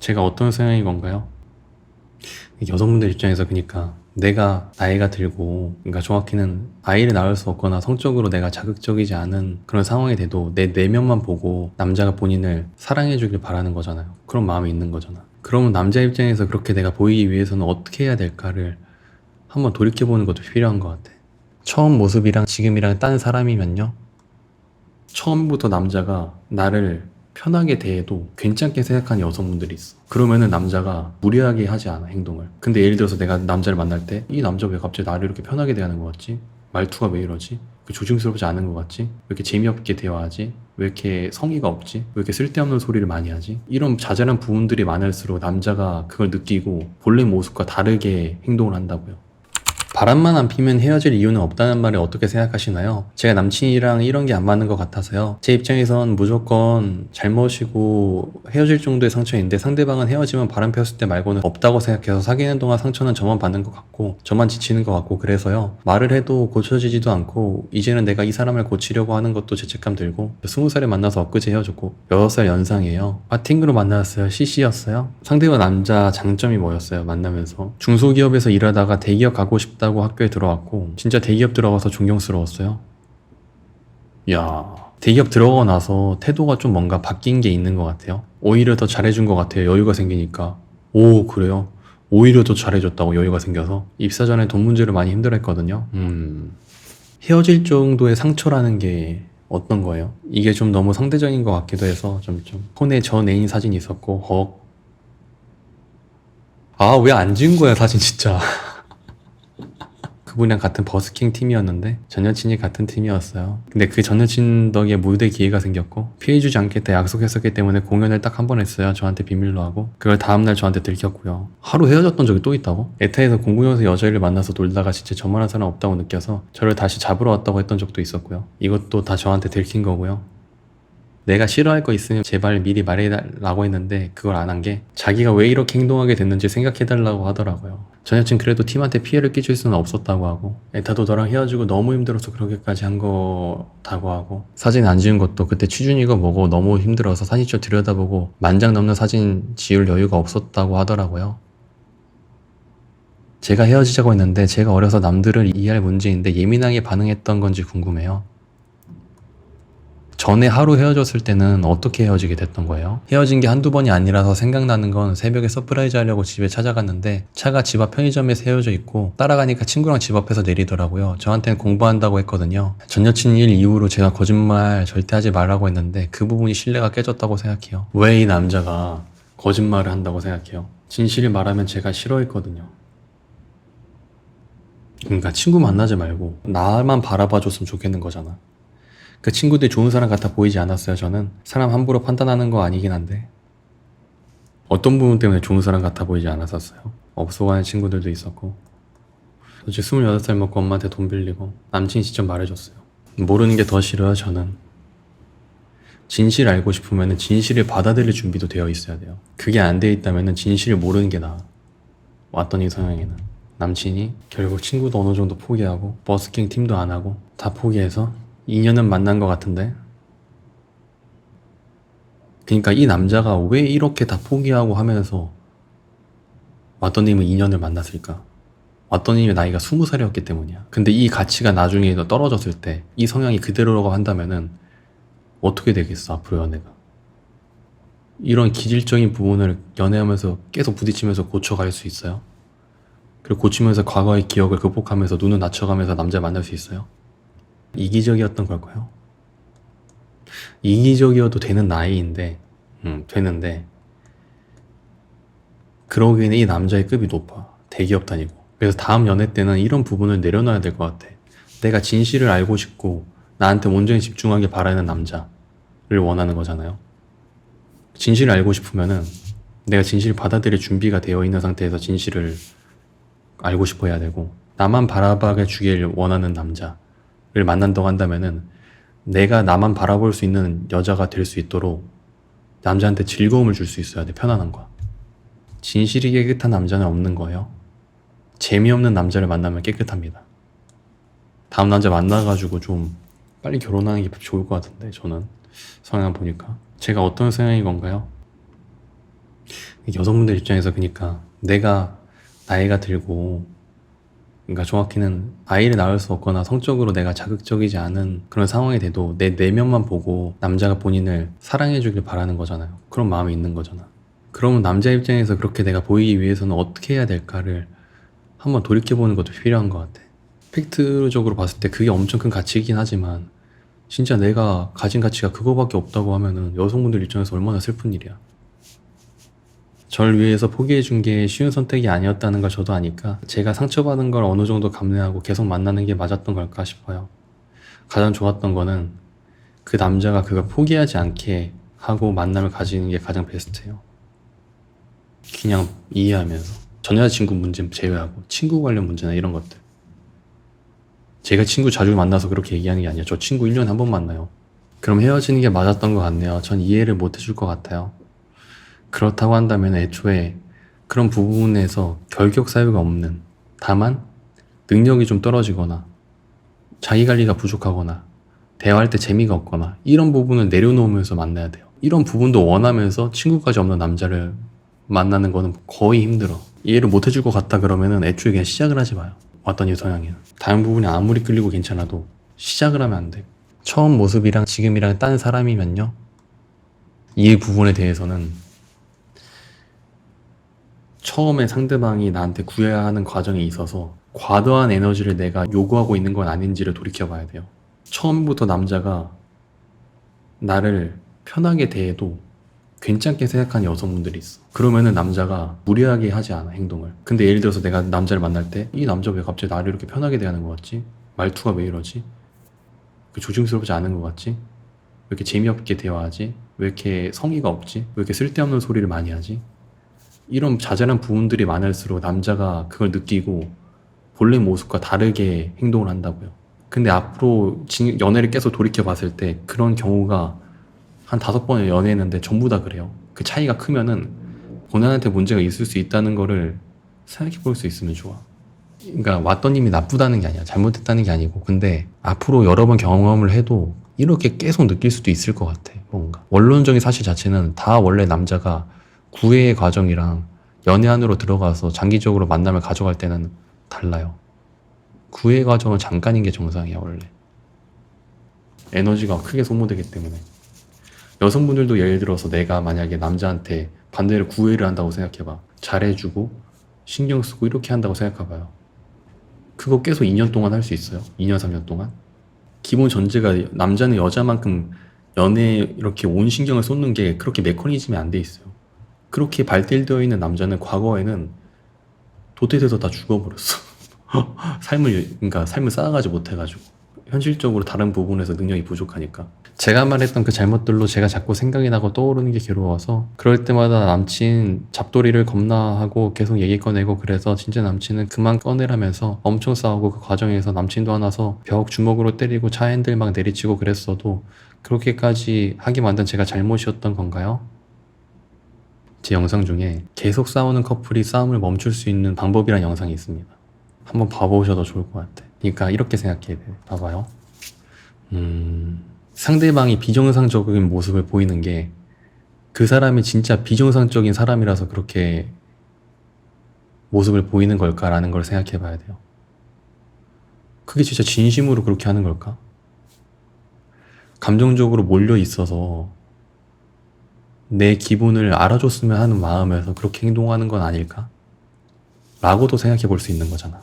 제가 어떤 성향인 건가요? 여성분들 입장에서 그러니까 내가 나이가 들고, 그러니까 정확히는 아이를 낳을 수 없거나 성적으로 내가 자극적이지 않은 그런 상황이 돼도 내 내면만 보고 남자가 본인을 사랑해 주길 바라는 거잖아요. 그런 마음이 있는 거잖아. 그러면 남자 입장에서 그렇게 내가 보이기 위해서는 어떻게 해야 될까를 한번 돌이켜보는 것도 필요한 것 같아. 처음 모습이랑 지금이랑 딴 사람이면요, 처음부터 남자가 나를 편하게 대해도 괜찮게 생각하는 여성분들이 있어. 그러면은 남자가 무리하게 하지 않아, 행동을. 근데 예를 들어서 내가 남자를 만날 때 이 남자 왜 갑자기 나를 이렇게 편하게 대하는 것 같지? 말투가 왜 이러지? 왜 조심스럽지 않은 것 같지? 왜 이렇게 재미없게 대화하지? 왜 이렇게 성의가 없지? 왜 이렇게 쓸데없는 소리를 많이 하지? 이런 자잘한 부분들이 많을수록 남자가 그걸 느끼고 본래 모습과 다르게 행동을 한다고요. 바람만 안 피면 헤어질 이유는 없다는 말을 어떻게 생각하시나요? 제가 남친이랑 이런 게 안 맞는 것 같아서요. 제 입장에선 무조건 잘못이고 헤어질 정도의 상처인데 상대방은 헤어지면 바람 피웠을 때 말고는 없다고 생각해서 사귀는 동안 상처는 저만 받는 것 같고 저만 지치는 것 같고, 그래서요. 말을 해도 고쳐지지도 않고 이제는 내가 이 사람을 고치려고 하는 것도 죄책감 들고, 20살에 만나서 엊그제 헤어졌고 6살 연상이에요. 파팅으로 만났어요? CC였어요? 상대방 남자 장점이 뭐였어요? 만나면서 중소기업에서 일하다가 대기업 가고 싶다고 학교에 들어왔고, 진짜 대기업 들어가서 존경스러웠어요. 야, 대기업 들어가고 나서 태도가 좀 뭔가 바뀐 게 있는 것 같아요. 오히려 더 잘해준 것 같아요. 여유가 생기니까. 오, 그래요? 오히려 더 잘해줬다고, 여유가 생겨서? 입사 전에 돈 문제를 많이 힘들어했거든요. 헤어질 정도의 상처라는 게 어떤 거예요? 이게 좀 너무 상대적인 것 같기도 해서 좀 폰에 전 애인 사진이 있었고, 아, 왜 안 지은 거야, 사진 진짜. 그분이랑 같은 버스킹 팀이었는데 전 여친이 같은 팀이었어요. 근데 그 전 여친 덕에 무대 기회가 생겼고, 피해주지 않겠다 약속했었기 때문에 공연을 딱 한 번 했어요. 저한테 비밀로 하고. 그걸 다음날 저한테 들켰고요. 하루 헤어졌던 적이 또 있다고? 에타에서 공공연에서 여자애를 만나서 놀다가 진짜 저만한 사람 없다고 느껴서 저를 다시 잡으러 왔다고 했던 적도 있었고요. 이것도 다 저한테 들킨 거고요. 내가 싫어할 거 있으면 제발 미리 말해달라고 했는데 그걸 안 한 게, 자기가 왜 이렇게 행동하게 됐는지 생각해달라고 하더라고요. 전 여친 그래도 팀한테 피해를 끼칠 수는 없었다고 하고, 에타도 너랑 헤어지고 너무 힘들어서 그렇게까지 한 거다고 하고, 사진 안 지운 것도 그때 취준이고 뭐고 너무 힘들어서 사진첩 들여다보고 만장 넘는 사진 지울 여유가 없었다고 하더라고요. 제가 헤어지자고 했는데 제가 어려서 남들을 이해할 문제인데 예민하게 반응했던 건지 궁금해요. 전에 하루 헤어졌을 때는 어떻게 헤어지게 됐던 거예요? 헤어진 게 한두 번이 아니라서 생각나는 건, 새벽에 서프라이즈 하려고 집에 찾아갔는데 차가 집 앞 편의점에서 헤어져 있고 따라가니까 친구랑 집 앞에서 내리더라고요. 저한테는 공부한다고 했거든요. 전 여친 일 이후로 제가 거짓말 절대 하지 말라고 했는데 그 부분이 신뢰가 깨졌다고 생각해요. 왜 이 남자가 거짓말을 한다고 생각해요? 진실을 말하면 제가 싫어했거든요. 그러니까 친구 만나지 말고 나만 바라봐 줬으면 좋겠는 거잖아. 그 친구들이 좋은 사람 같아 보이지 않았어요. 저는 사람 함부로 판단하는 거 아니긴 한데 어떤 부분 때문에 좋은 사람 같아 보이지 않았었어요. 업소가는 친구들도 있었고, 솔직히 26살 먹고 엄마한테 돈 빌리고 남친이 직접 말해줬어요. 모르는 게 더 싫어요. 저는 진실 알고 싶으면 진실을 받아들일 준비도 되어 있어야 돼요. 그게 안 돼 있다면 진실을 모르는 게 나아. 왔던 이 성향에는 남친이 결국 친구도 어느 정도 포기하고 버스킹 팀도 안 하고 다 포기해서 2년은 만난 것 같은데, 그러니까 이 남자가 왜 이렇게 다 포기하고 하면서 왓더님은 2년을 만났을까? 왓더님의 나이가 20살이었기 때문이야. 근데 이 가치가 나중에 떨어졌을 때 이 성향이 그대로라고 한다면은 어떻게 되겠어, 앞으로 연애가. 이런 기질적인 부분을 연애하면서 계속 부딪히면서 고쳐갈 수 있어요? 그리고 고치면서 과거의 기억을 극복하면서 눈을 낮춰가면서 남자 만날 수 있어요? 이기적이었던 걸까요? 이기적이어도 되는 나이인데, 되는데, 그러기에는 이 남자의 급이 높아. 대기업 다니고. 그래서 다음 연애 때는 이런 부분을 내려놔야 될 것 같아. 내가 진실을 알고 싶고 나한테 온전히 집중하길 바라는 남자를 원하는 거잖아요. 진실을 알고 싶으면은 내가 진실을 받아들일 준비가 되어 있는 상태에서 진실을 알고 싶어 해야 되고, 나만 바라봐 주길 원하는 남자를 만난다고 한다면은 내가 나만 바라볼 수 있는 여자가 될 수 있도록 남자한테 즐거움을 줄 수 있어야 돼. 편안함과. 진실이 깨끗한 남자는 없는 거예요. 재미없는 남자를 만나면 깨끗합니다. 다음 남자 만나가지고 좀 빨리 결혼하는 게 좋을 것 같은데, 저는 성향 보니까. 제가 어떤 성향인 건가요? 여성분들 입장에서 그러니까 내가 나이가 들고 그러니까 정확히는 아이를 낳을 수 없거나 성적으로 내가 자극적이지 않은 그런 상황이 돼도 내 내면만 보고 남자가 본인을 사랑해 주길 바라는 거잖아요. 그런 마음이 있는 거잖아. 그러면 남자 입장에서 그렇게 내가 보이기 위해서는 어떻게 해야 될까를 한번 돌이켜보는 것도 필요한 것 같아. 팩트적으로 봤을 때 그게 엄청 큰 가치이긴 하지만 진짜 내가 가진 가치가 그거밖에 없다고 하면은 여성분들 입장에서 얼마나 슬픈 일이야. 절 위해서 포기해준 게 쉬운 선택이 아니었다는 걸 저도 아니까 제가 상처받은 걸 어느 정도 감내하고 계속 만나는 게 맞았던 걸까 싶어요. 가장 좋았던 거는 그 남자가 그걸 포기하지 않게 하고 만남을 가지는 게 가장 베스트예요. 그냥 이해하면서 전 여자친구 문제 제외하고 친구 관련 문제나 이런 것들. 제가 친구 자주 만나서 그렇게 얘기하는 게 아니에요. 저 친구 1년에 한 번 만나요. 그럼 헤어지는 게 맞았던 것 같네요. 전 이해를 못 해줄 것 같아요. 그렇다고 한다면 애초에 그런 부분에서 결격 사유가 없는, 다만 능력이 좀 떨어지거나 자기 관리가 부족하거나 대화할 때 재미가 없거나 이런 부분을 내려놓으면서 만나야 돼요. 이런 부분도 원하면서 친구까지 없는 남자를 만나는 거는 거의 힘들어. 이해를 못 해줄 것 같다 그러면은 애초에 그냥 시작을 하지 마요. 왔던 이 성향이야. 다른 부분이 아무리 끌리고 괜찮아도 시작을 하면 안 돼. 처음 모습이랑 지금이랑 딴 사람이면요, 이 부분에 대해서는 처음에 상대방이 나한테 구해야 하는 과정에 있어서 과도한 에너지를 내가 요구하고 있는 건 아닌지를 돌이켜봐야 돼요. 처음부터 남자가 나를 편하게 대해도 괜찮게 생각하는 여성분들이 있어. 그러면은 남자가 무리하게 하지 않아, 행동을. 근데 예를 들어서 내가 남자를 만날 때 이 남자 왜 갑자기 나를 이렇게 편하게 대하는 것 같지? 말투가 왜 이러지? 왜 조심스럽지 않은 것 같지? 왜 이렇게 재미없게 대화하지? 왜 이렇게 성의가 없지? 왜 이렇게 쓸데없는 소리를 많이 하지? 이런 자잘한 부분들이 많을수록 남자가 그걸 느끼고 본래 모습과 다르게 행동을 한다고요. 근데 앞으로 연애를 계속 돌이켜 봤을 때 그런 경우가 한 5번을 연애했는데 전부 다 그래요. 그 차이가 크면은 본인한테 문제가 있을 수 있다는 거를 생각해 볼 수 있으면 좋아. 그러니까 왔던 님이 나쁘다는 게 아니야. 잘못했다는 게 아니고. 근데 앞으로 여러 번 경험을 해도 이렇게 계속 느낄 수도 있을 것 같아. 뭔가. 원론적인 사실 자체는 다 원래 남자가 구애의 과정이랑 연애 안으로 들어가서 장기적으로 만남을 가져갈 때는 달라요. 구애 과정은 잠깐인 게 정상이야, 원래. 에너지가 크게 소모되기 때문에. 여성분들도 예를 들어서 내가 만약에 남자한테 반대로 구애를 한다고 생각해봐. 잘해주고 신경 쓰고 이렇게 한다고 생각해봐요. 그거 계속 2년 동안 할 수 있어요. 2년, 3년 동안. 기본 전제가 남자는 여자만큼 연애에 이렇게 온 신경을 쏟는 게 그렇게 메커니즘이 안 돼 있어요. 그렇게 발달되어 있는 남자는 과거에는 도태돼서 다 죽어버렸어. 그러니까 삶을 쌓아가지 못해가지고. 현실적으로 다른 부분에서 능력이 부족하니까. 제가 말했던 그 잘못들로 제가 자꾸 생각이 나고 떠오르는 게 괴로워서 그럴 때마다 남친 잡돌이를 겁나 하고 계속 얘기 꺼내고, 그래서 진짜 남친은 그만 꺼내라면서 엄청 싸우고 그 과정에서 남친도 화나서 벽 주먹으로 때리고 차 핸들 막 내리치고 그랬어도 그렇게까지 하게 만든 제가 잘못이었던 건가요? 제 영상 중에 계속 싸우는 커플이 싸움을 멈출 수 있는 방법이란 영상이 있습니다. 한번 봐보셔도 좋을 것 같아. 그러니까 이렇게 생각해야 돼. 봐봐요. 상대방이 비정상적인 모습을 보이는 게 그 사람이 진짜 비정상적인 사람이라서 그렇게 모습을 보이는 걸까라는 걸 생각해 봐야 돼요. 그게 진짜 진심으로 그렇게 하는 걸까? 감정적으로 몰려 있어서 내 기분을 알아줬으면 하는 마음에서 그렇게 행동하는 건 아닐까? 라고도 생각해 볼 수 있는 거잖아.